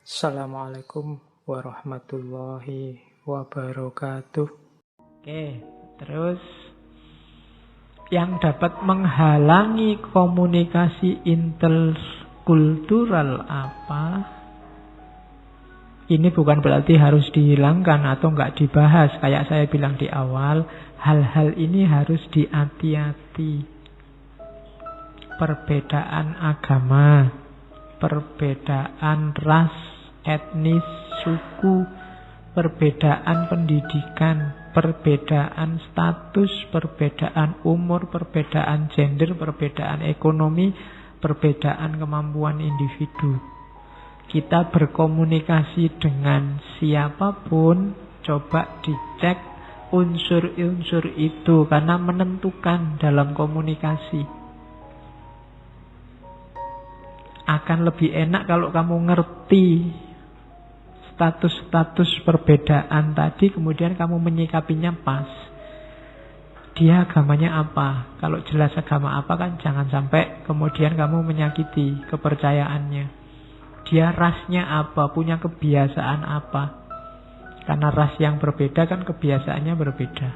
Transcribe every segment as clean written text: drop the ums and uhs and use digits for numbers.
Assalamualaikum warahmatullahi wabarakatuh. Oke, terus yang dapat menghalangi komunikasi interkultural apa? Ini bukan berarti harus dihilangkan atau nggak dibahas. Kayak saya bilang di awal, hal-hal ini harus dihati-hati. Perbedaan agama, perbedaan ras, etnis, suku, perbedaan pendidikan, perbedaan status, perbedaan umur, perbedaan gender, perbedaan ekonomi, perbedaan kemampuan individu. Kita berkomunikasi dengan siapapun, coba dicek unsur-unsur itu karena menentukan dalam komunikasi. Akan lebih enak kalau kamu ngerti status-status perbedaan tadi, kemudian kamu menyikapinya pas. Dia agamanya apa? Kalau jelas agama apa kan jangan sampai kemudian kamu menyakiti kepercayaannya. Dia rasnya apa? Punya kebiasaan apa? Karena ras yang berbeda kan kebiasaannya berbeda.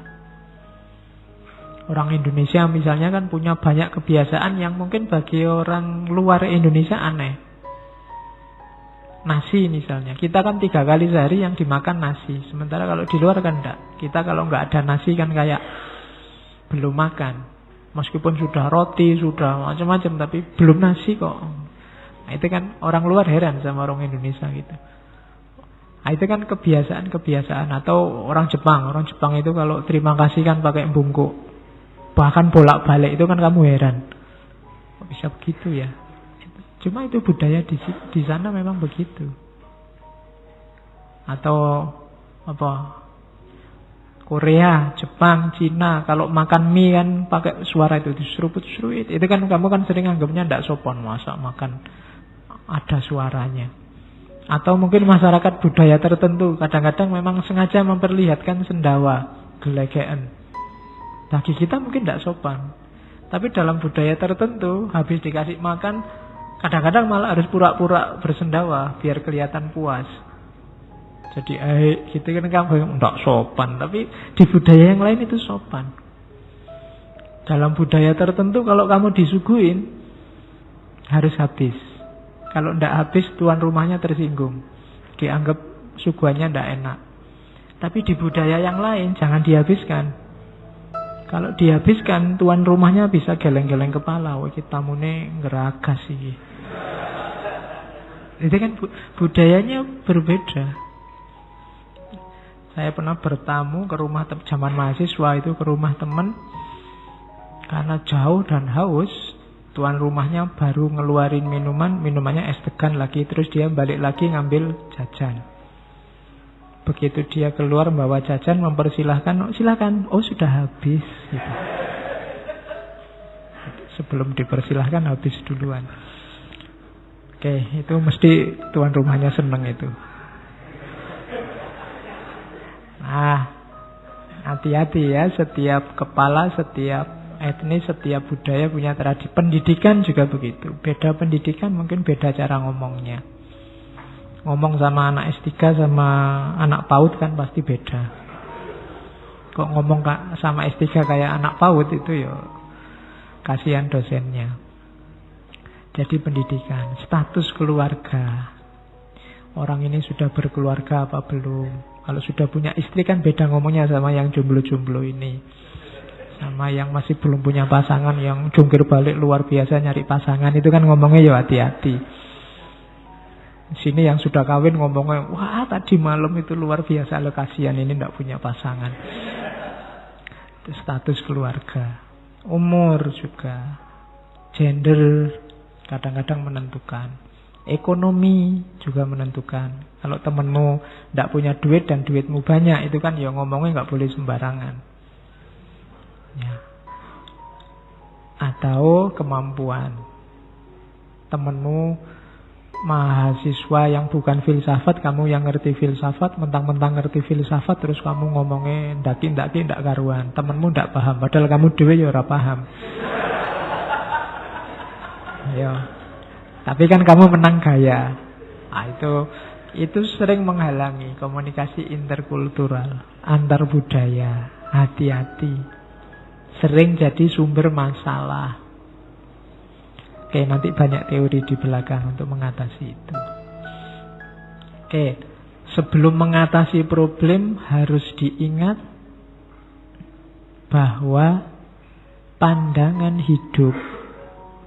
Orang Indonesia misalnya kan punya banyak kebiasaan yang mungkin bagi orang luar Indonesia aneh. Nasi misalnya, kita kan 3 kali sehari yang dimakan nasi. Sementara kalau di luar kan enggak. Kita kalau enggak ada nasi kan kayak belum makan. Meskipun sudah roti, sudah macam-macam, tapi belum nasi kok. Nah, itu kan orang luar heran sama orang Indonesia gitu. Nah, itu kan kebiasaan-kebiasaan. Atau orang Jepang itu kalau terima kasih kan pakai bungkuk. Bahkan bolak-balik itu kan kamu heran. Kok bisa begitu ya? Cuma itu budaya di sana memang begitu. Atau apa? Korea, Jepang, Cina kalau makan mie kan pakai suara itu diseruput-seruput. Itu kan kamu kan sering anggapnya tidak sopan masa makan ada suaranya. Atau mungkin masyarakat budaya tertentu kadang-kadang memang sengaja memperlihatkan sendawa, gelegean. Bagi kita mungkin tidak sopan. Tapi dalam budaya tertentu, habis dikasih makan, kadang-kadang malah harus pura-pura bersendawa, biar kelihatan puas. Jadi, gitu kan kamu tidak sopan. Tapi di budaya yang lain itu sopan. Dalam budaya tertentu, kalau kamu disuguhin, harus habis. Kalau tidak habis, tuan rumahnya tersinggung. Dianggap suguhannya tidak enak. Tapi di budaya yang lain, jangan dihabiskan. Kalau dihabiskan, tuan rumahnya bisa geleng-geleng kepala. Wah, kita tamune ngeragas sih. Itu kan budayanya berbeda. Saya pernah bertamu ke rumah zaman mahasiswa itu, ke rumah teman. Karena jauh dan haus, tuan rumahnya baru ngeluarin minumannya es degan lagi. Terus dia balik lagi ngambil jajan. Begitu dia keluar membawa jajan, mempersilahkan, silakan. Oh, sudah habis. Gitu. Sebelum dipersilahkan habis duluan. Oke, itu mesti tuan rumahnya seneng itu. Nah, hati-hati ya. Setiap kepala, setiap etnis, setiap budaya punya tradisi. Pendidikan juga begitu. Beda pendidikan mungkin beda cara ngomongnya. Ngomong sama anak S3 sama anak PAUD kan pasti beda. Kok ngomong sama S3 kayak anak PAUD itu ya kasihan dosennya. Jadi pendidikan, status keluarga. Orang ini sudah berkeluarga apa belum? Kalau sudah punya istri kan beda ngomongnya sama yang jomblo-jomblo ini. Sama yang masih belum punya pasangan, yang jungkir balik luar biasa nyari pasangan, itu kan ngomongnya ya hati-hati. Sini yang sudah kawin ngomongnya, wah tadi malam itu luar biasa, lo kasihan ini tidak punya pasangan. Itu status keluarga. Umur juga. Gender kadang-kadang menentukan. Ekonomi juga menentukan. Kalau temenmu tidak punya duit dan duitmu banyak, itu kan ya ngomongnya nggak boleh sembarangan. Ya. Atau kemampuan. Temenmu mahasiswa yang bukan filsafat, kamu yang ngerti filsafat, mentang-mentang ngerti filsafat, terus kamu ngomongnya ndaki-ndaki ndak karuan. Temenmu ndak paham, padahal kamu dhewe ya ora paham. Ya. Tapi kan kamu menang gaya. Nah, itu itu sering menghalangi komunikasi interkultural, antar budaya. Hati-hati, sering jadi sumber masalah. Oke, nanti banyak teori di belakang untuk mengatasi itu. Oke, sebelum mengatasi problem harus diingat bahwa pandangan hidup,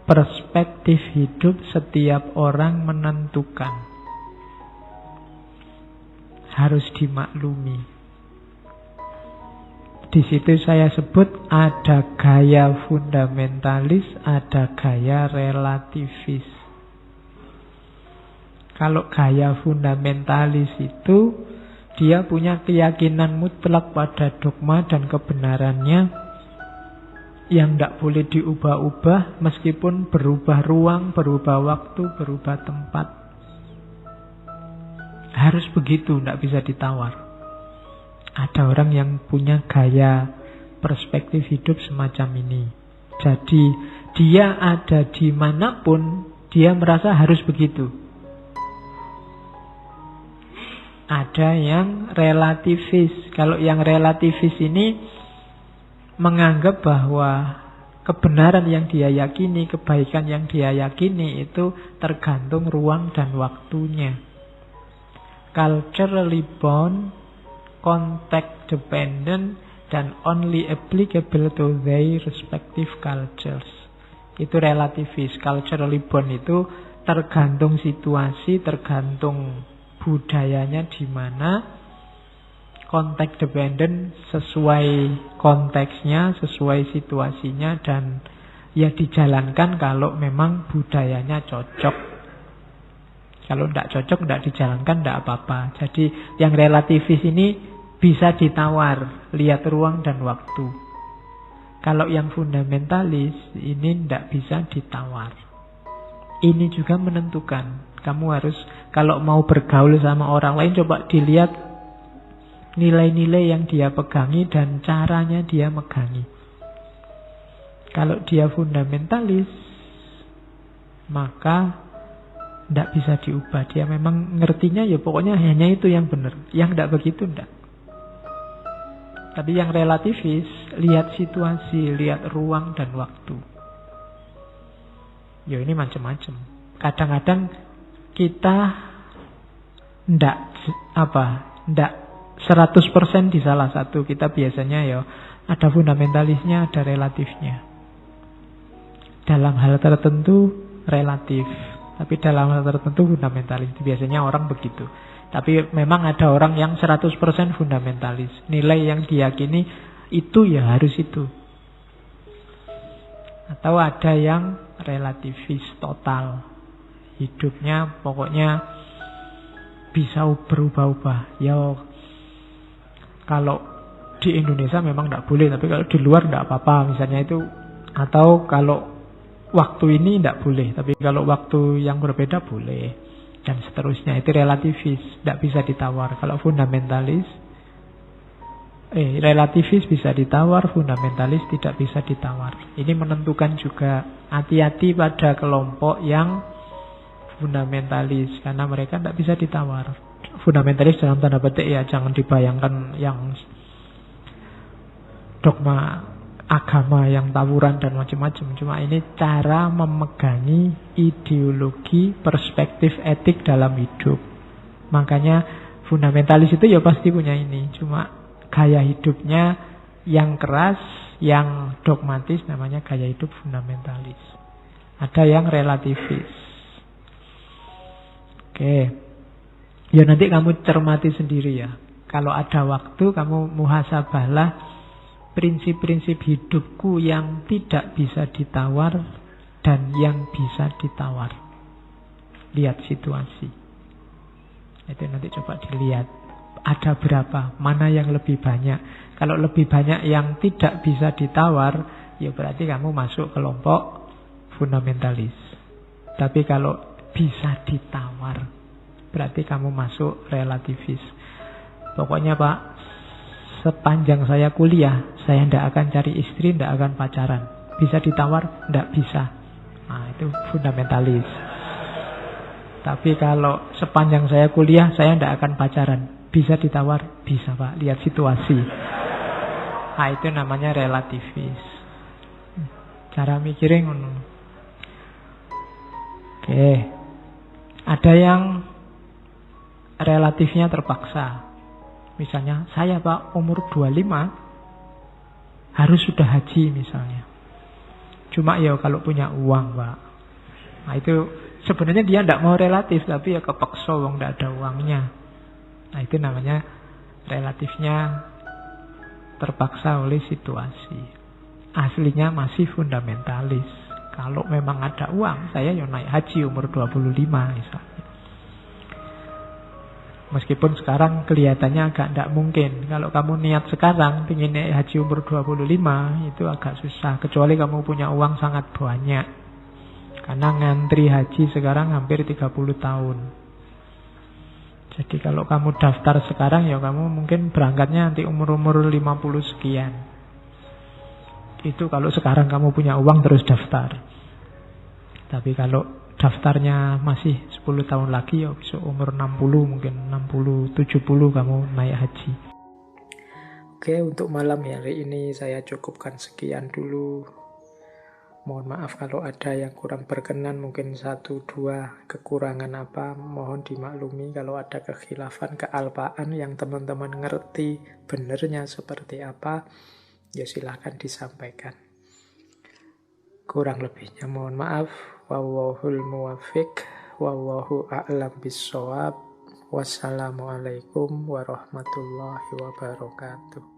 perspektif hidup setiap orang menentukan. Harus dimaklumi. Di situ saya sebut ada gaya fundamentalis, ada gaya relativis. Kalau gaya fundamentalis itu dia punya keyakinan mutlak pada dogma dan kebenarannya yang tidak boleh diubah-ubah meskipun berubah ruang, berubah waktu, berubah tempat. Harus begitu, tidak bisa ditawar. Ada orang yang punya gaya perspektif hidup semacam ini. Jadi dia ada dimanapun, dia merasa harus begitu. Ada yang relativis. Kalau yang relativis ini menganggap bahwa kebenaran yang dia yakini, kebaikan yang dia yakini itu tergantung ruang dan waktunya. Culturally bound, context dependent, dan only applicable to their respective cultures. Itu relativis. Culturally bound itu tergantung situasi, tergantung budayanya di mana. Context dependent sesuai konteksnya, sesuai situasinya, dan ya dijalankan kalau memang budayanya cocok. Kalau tidak cocok, tidak dijalankan, tidak apa-apa. Jadi yang relativis ini bisa ditawar, lihat ruang dan waktu. Kalau yang fundamentalis ini tidak bisa ditawar. Ini juga menentukan. Kamu harus, kalau mau bergaul sama orang lain, coba dilihat nilai-nilai yang dia pegangi dan caranya dia megangi. Kalau dia fundamentalis, maka tidak bisa diubah. Dia memang ngertinya ya pokoknya hanya itu yang benar. Yang tidak begitu tidak. Tapi yang relativis, lihat situasi, lihat ruang dan waktu. Ya ini macam-macam. Kadang-kadang kita tidak 100% di salah satu. Kita biasanya ya ada fundamentalisnya, ada relatifnya. Dalam hal tertentu relatif, tapi dalam hal tertentu fundamentalis. Biasanya orang begitu. Tapi memang ada orang yang 100% fundamentalis. Nilai yang diyakini itu ya harus itu. Atau ada yang relativis total. Hidupnya pokoknya bisa berubah-ubah. Ya kalau di Indonesia memang tidak boleh, tapi kalau di luar tidak apa-apa. Misalnya itu. Atau kalau waktu ini tidak boleh, tapi kalau waktu yang berbeda boleh. Dan seterusnya, itu relativis, tidak bisa ditawar. Kalau fundamentalis, relativis bisa ditawar, fundamentalis tidak bisa ditawar. Ini menentukan juga. Hati-hati pada kelompok yang fundamentalis, karena mereka tidak bisa ditawar. Fundamentalis dalam tanda petik ya, jangan dibayangkan yang dogma agama yang tawuran dan macam-macam. Cuma ini cara memegangi ideologi, perspektif etik dalam hidup. Makanya fundamentalis itu ya pasti punya ini. Cuma gaya hidupnya yang keras, yang dogmatis, namanya gaya hidup fundamentalis. Ada yang relativis. Oke. Ya nanti kamu cermati sendiri ya. Kalau ada waktu kamu muhasabahlah prinsip-prinsip hidupku yang tidak bisa ditawar dan yang bisa ditawar. Lihat situasi. Itu nanti coba dilihat. Ada berapa? Mana yang lebih banyak? Kalau lebih banyak yang tidak bisa ditawar, ya berarti kamu masuk kelompok fundamentalis. Tapi kalau bisa ditawar, berarti kamu masuk relativis. Pokoknya Pak, sepanjang saya kuliah, saya tidak akan cari istri, tidak akan pacaran. Bisa ditawar? Tidak bisa. Nah, itu fundamentalis. Tapi kalau sepanjang saya kuliah, saya tidak akan pacaran. Bisa ditawar? Bisa Pak, lihat situasi. Nah, itu namanya relativis. Cara mikirnya ngono. Oke. Ada yang relatifnya terpaksa. Misalnya, saya Pak umur 25 harus sudah haji misalnya. Cuma ya kalau punya uang Pak. Nah itu sebenarnya dia tidak mau relatif, tapi ya kepeksa wong tidak ada uangnya. Nah itu namanya relatifnya terpaksa oleh situasi. Aslinya masih fundamentalis. Kalau memang ada uang, saya ya naik haji umur 25 misalnya. Meskipun sekarang kelihatannya agak tidak mungkin. Kalau kamu niat sekarang ingin naik haji umur 25, itu agak susah. Kecuali kamu punya uang sangat banyak. Karena ngantri haji sekarang hampir 30 tahun. Jadi kalau kamu daftar sekarang ya kamu mungkin berangkatnya nanti umur-umur 50 sekian. Itu kalau sekarang kamu punya uang terus daftar. Tapi kalau daftarnya masih 10 tahun lagi ya besok umur 60 mungkin 60-70 kamu naik haji. Oke, untuk malam hari ini saya cukupkan sekian dulu. Mohon maaf kalau ada yang kurang berkenan, mungkin 1-2 kekurangan apa, mohon dimaklumi. Kalau ada kekhilafan, kealpaan yang teman-teman ngerti benernya seperti apa, ya silahkan disampaikan. Kurang lebihnya mohon maaf. Wallahul muwaffiq, wallahu a'lam bissawab. Wassalamualaikum warahmatullahi wabarakatuh.